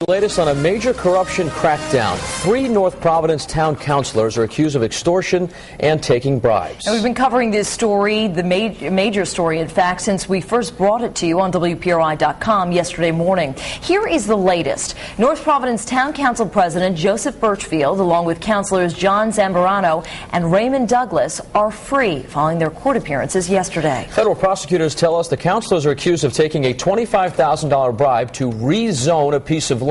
Latest on a major corruption crackdown. 3 North Providence town councilors are accused of extortion and taking bribes. And we've been covering this story, the major story, in fact, since we first brought it to you on WPRI.com yesterday morning. Here is the latest. North Providence Town Council President Joseph Burchfield, along with councilors John Zambarano and Raymond Douglas, are free following their court appearances yesterday. Federal prosecutors tell us the councilors are accused of taking a $25,000 bribe to rezone a piece of land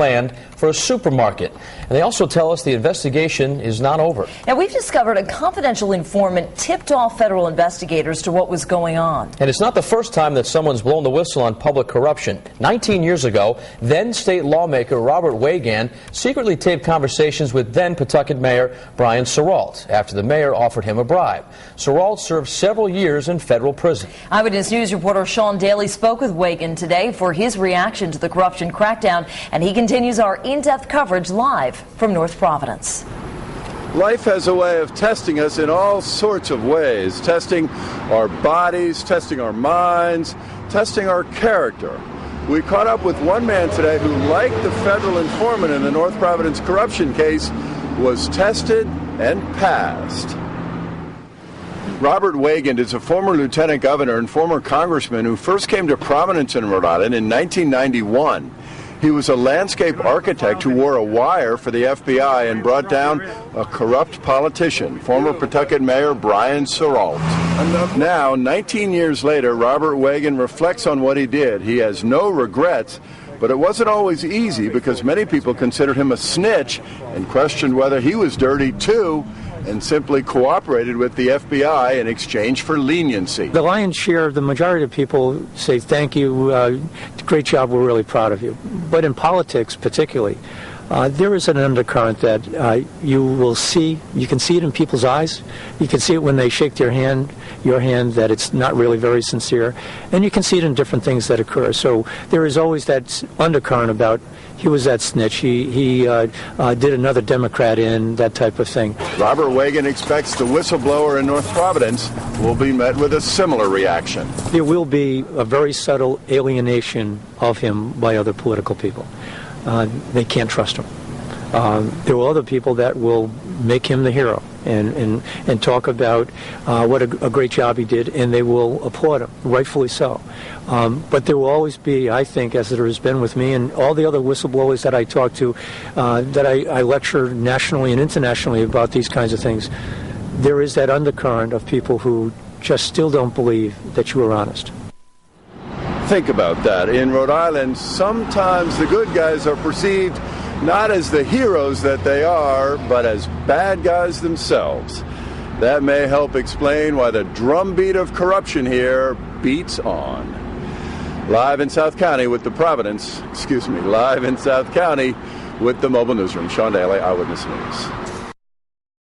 for a supermarket. And they also tell us the investigation is not over. Now, we've discovered a confidential informant tipped off federal investigators to what was going on. And it's not the first time that someone's blown the whistle on public corruption. 19 years ago, then state lawmaker Robert Wegan secretly taped conversations with then Pawtucket Mayor Brian Serault after the mayor offered him a bribe. Serault served several years in federal prison. Eyewitness News reporter Sean Daly spoke with Wegan today for his reaction to the corruption crackdown, and he continues our in-depth coverage live from North Providence. Life has a way of testing us in all sorts of ways, testing our bodies, testing our minds, testing our character. We caught up with one man today who, like the federal informant in the North Providence corruption case, was tested and passed. Robert Wegan is a former lieutenant governor and former congressman who first came to prominence in Rhode Island in 1991. He was a landscape architect who wore a wire for the FBI and brought down a corrupt politician, former Pawtucket Mayor Brian Serault. Now, 19 years later, Robert Wegan reflects on what he did. He has no regrets, but it wasn't always easy because many people considered him a snitch and questioned whether he was dirty too, and simply cooperated with the FBI in exchange for leniency. The lion's share, the majority of people say, thank you, great job, we're really proud of you. But in politics particularly, there is an undercurrent that you can see it in people's eyes. You can see it when they shake your hand, that it's not really very sincere. And you can see it in different things that occur. So there is always that undercurrent about, he was that snitch, he did another Democrat in, that type of thing. Robert Wegan expects the whistleblower in North Providence will be met with a similar reaction. There will be a very subtle alienation of him by other political people. They can't trust him. There will other people that will make him the hero and talk about what a great job he did, and they will applaud him, rightfully so. But there will always be, I think, as there has been with me and all the other whistleblowers that I talk to, that I lecture nationally and internationally about these kinds of things, there is that undercurrent of people who just still don't believe that you are honest. Think about that. In Rhode Island, sometimes the good guys are perceived not as the heroes that they are, but as bad guys themselves. That may help explain why the drumbeat of corruption here beats on. Live in South County with the Mobile Newsroom, Sean Daly, Eyewitness News.